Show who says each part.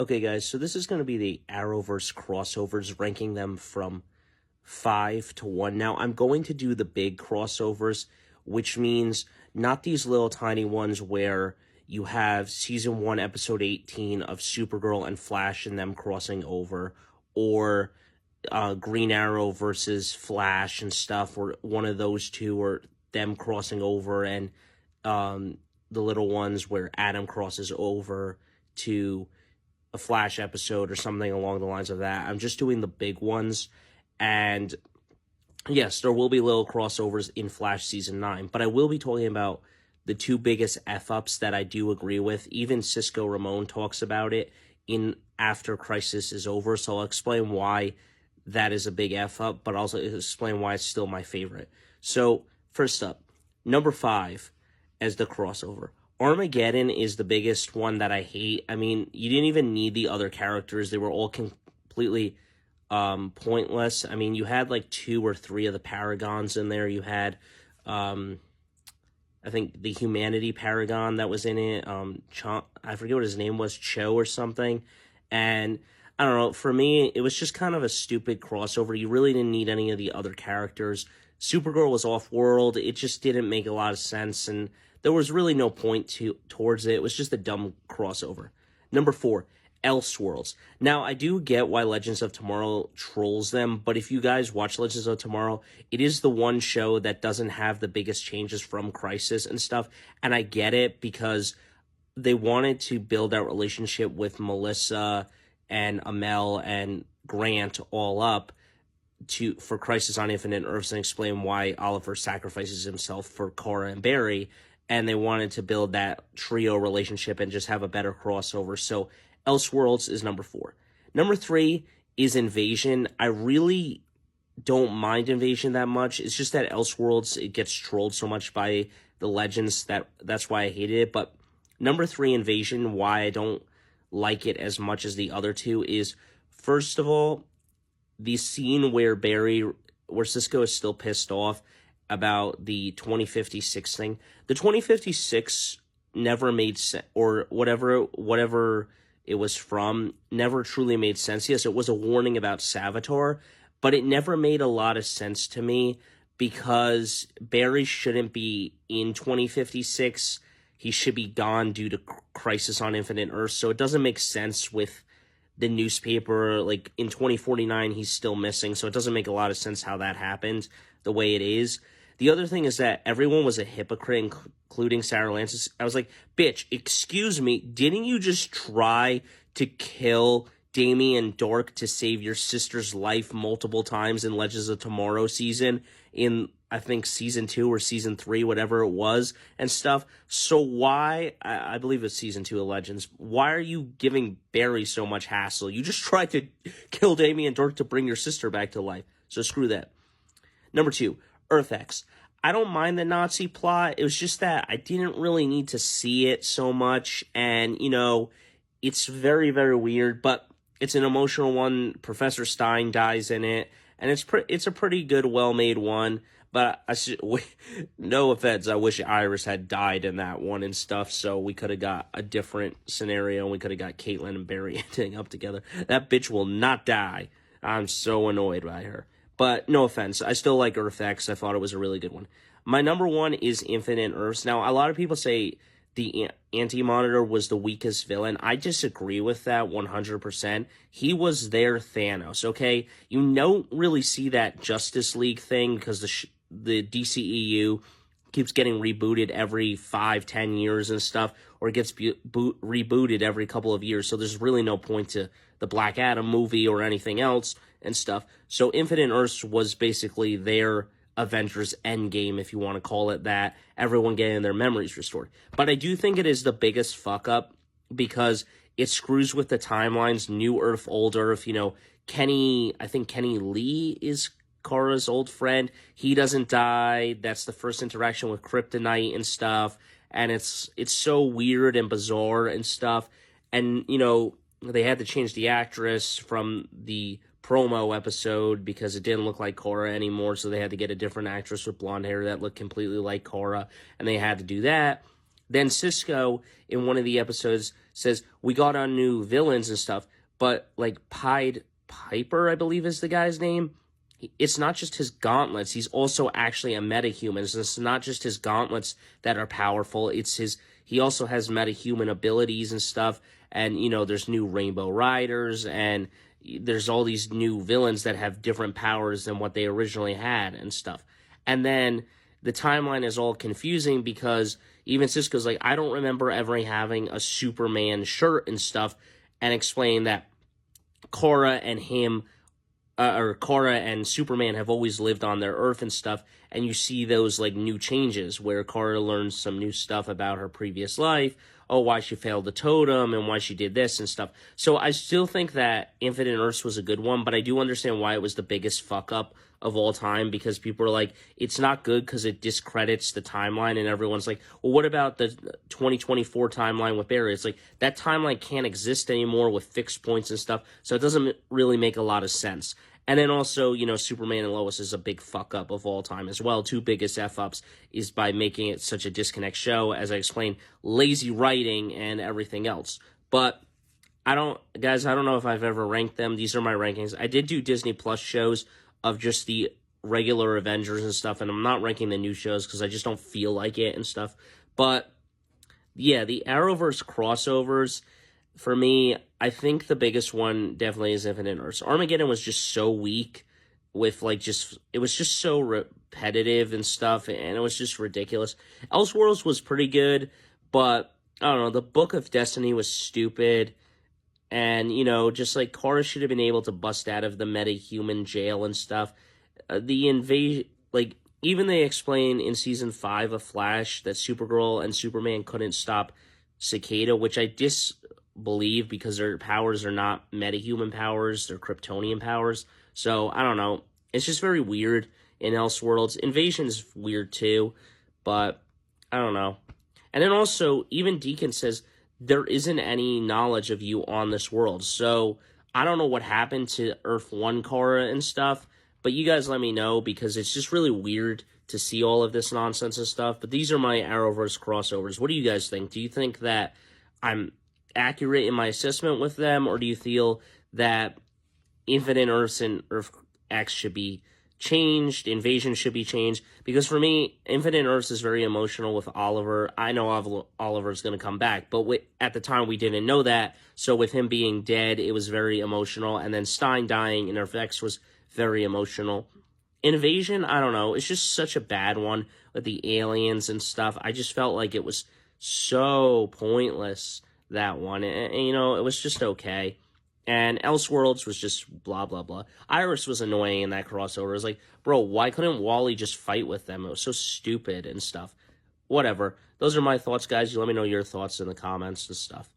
Speaker 1: Okay, guys, so this is going to be the arrowverse crossovers, ranking them from 5 to 1. Now, I'm going to do the big crossovers, which means not these little tiny ones where you have season 1, episode 18 of Supergirl and Flash and them crossing over, or Green Arrow versus Flash and stuff, or one of those two, or them crossing over, and the little ones where Adam crosses over to a Flash episode or something along the lines of that. I'm just doing the big ones, and yes, there will be little crossovers in Flash Season 9, but I will be talking about the two biggest F-ups that I do agree with. Even Cisco Ramon talks about it in After Crisis is Over, so I'll explain why that is a big F-up, but also explain why it's still my favorite. So, first up, number 5 as the crossover. Armageddon is the biggest one that I hate. I mean, you didn't even need the other characters. They were all completely pointless. I mean, you had like 2 or 3 of the Paragons in there. You had, I think, the Humanity Paragon that was in it. I forget what his name was, Cho or something. And I don't know, for me, it was just kind of a stupid crossover. You really didn't need any of the other characters. Supergirl was off-world. It just didn't make a lot of sense, and there was really no point towards it. It was just a dumb crossover. Number 4, Elseworlds. Now, I do get why Legends of Tomorrow trolls them, but if you guys watch Legends of Tomorrow, it is the one show that doesn't have the biggest changes from Crisis and stuff, and I get it because they wanted to build that relationship with Melissa and Amel and Grant all up for Crisis on Infinite Earths and explain why Oliver sacrifices himself for Kara and Barry, and they wanted to build that trio relationship and just have a better crossover. So Elseworlds is number 4. Number 3 is Invasion. I really don't mind Invasion that much. It's just that Elseworlds, it gets trolled so much by the Legends that's why I hated it. But number 3, Invasion, why I don't like it as much as the other two is, first of all, the scene where Cisco is still pissed off about the 2056 thing. The 2056 never made sense, or whatever it was from, never truly made sense. Yes, it was a warning about Savitar, but it never made a lot of sense to me because Barry shouldn't be in 2056. He should be gone due to Crisis on Infinite Earths, so it doesn't make sense with the newspaper. Like, in 2049, he's still missing, so it doesn't make a lot of sense how that happened the way it is. The other thing is that everyone was a hypocrite, including Sarah Lances. I was like, bitch, excuse me, didn't you just try to kill Damian Dork to save your sister's life multiple times in Legends of Tomorrow season, in, I think, season 2 or season 3, whatever it was, and stuff? So why, I believe it's season 2 of Legends, why are you giving Barry so much hassle? You just tried to kill Damian Dork to bring your sister back to life, so screw that. Number 2, Earth-X. I don't mind the Nazi plot. It was just that I didn't really need to see it so much, and, you know, it's very, very weird, but it's an emotional one. Professor Stein dies in it, and it's a pretty good, well-made one, but no offense, I wish Iris had died in that one and stuff, so we could have got a different scenario, and we could have got Caitlin and Barry ending up together. That bitch will not die. I'm so annoyed by her. But no offense, I still like Earth-X. I thought it was a really good one. My number 1 is Infinite Earths. Now, a lot of people say the Anti-Monitor was the weakest villain. I disagree with that 100%. He was their Thanos, okay? You don't really see that Justice League thing because the DCEU keeps getting rebooted every 5-10 years and stuff, or it gets rebooted every couple of years, so there's really no point to the Black Adam movie or anything else and stuff. So Infinite Earths was basically their Avengers Endgame, if you want to call it that, everyone getting their memories restored. But I do think it is the biggest fuck-up because it screws with the timelines, New Earth, Old Earth. You know, I think Kenny Lee is Kara's old friend. He doesn't die. That's the first interaction with Kryptonite and stuff, and it's so weird and bizarre and stuff. And, you know, they had to change the actress from the promo episode because it didn't look like Kara anymore, so they had to get a different actress with blonde hair that looked completely like Kara, and they had to do that. Then Cisco, in one of the episodes, says, we got on new villains and stuff, but, like, Pied Piper, I believe is the guy's name, it's not just his gauntlets. He's also actually a metahuman. So it's not just his gauntlets that are powerful. It's his. He also has metahuman abilities and stuff. And, you know, there's new Rainbow Riders, and there's all these new villains that have different powers than what they originally had and stuff. And then the timeline is all confusing because even Cisco's like, I don't remember ever having a Superman shirt and stuff, and explain that Kara and him, or Kara and Superman have always lived on their Earth and stuff, and you see those, like, new changes where Kara learns some new stuff about her previous life, why she failed the totem, and why she did this and stuff. So I still think that Infinite Earths was a good one, but I do understand why it was the biggest fuck-up of all time, because people are like, it's not good because it discredits the timeline, and everyone's like, well, what about the 2024 timeline with Barry? It's like, that timeline can't exist anymore with fixed points and stuff, so it doesn't really make a lot of sense. And then also, you know, Superman and Lois is a big fuck-up of all time as well. Two biggest F-ups is by making it such a disconnect show, as I explained, lazy writing and everything else. But I don't know if I've ever ranked them. These are my rankings. I did do Disney Plus shows of just the regular Avengers and stuff, and I'm not ranking the new shows because I just don't feel like it and stuff. But yeah, the Arrowverse crossovers, for me, I think the biggest one definitely is Infinite Earths. Armageddon was just so weak with, like, it was just so repetitive and stuff, and it was just ridiculous. Elseworlds was pretty good, but I don't know, the Book of Destiny was stupid. And, you know, just like Kara should have been able to bust out of the metahuman jail and stuff. The invasion, like, even they explain in season 5 of Flash that Supergirl and Superman couldn't stop Cicada, which I disbelieve because their powers are not metahuman powers, they're Kryptonian powers. So, I don't know. It's just very weird in Elseworlds. Invasion's weird too, but I don't know. And then also, even Deacon says, there isn't any knowledge of you on this world. So I don't know what happened to Earth 1 Kara and stuff, but you guys let me know because it's just really weird to see all of this nonsense and stuff. But these are my Arrowverse crossovers. What do you guys think? Do you think that I'm accurate in my assessment with them, or do you feel that Infinite Earths and Earth X should be changed, Invasion should be changed? Because for me, Infinite Earths is very emotional with Oliver. I know Oliver's going to come back, but at the time we didn't know that, so with him being dead, it was very emotional, and then Stein dying in Earth X was very emotional. Invasion, I don't know, it's just such a bad one with the aliens and stuff. I just felt like it was so pointless, that one, and you know, it was just okay. And Elseworlds was just blah, blah, blah. Iris was annoying in that crossover. It was like, bro, why couldn't Wally just fight with them? It was so stupid and stuff. Whatever. Those are my thoughts, guys. You let me know your thoughts in the comments and stuff.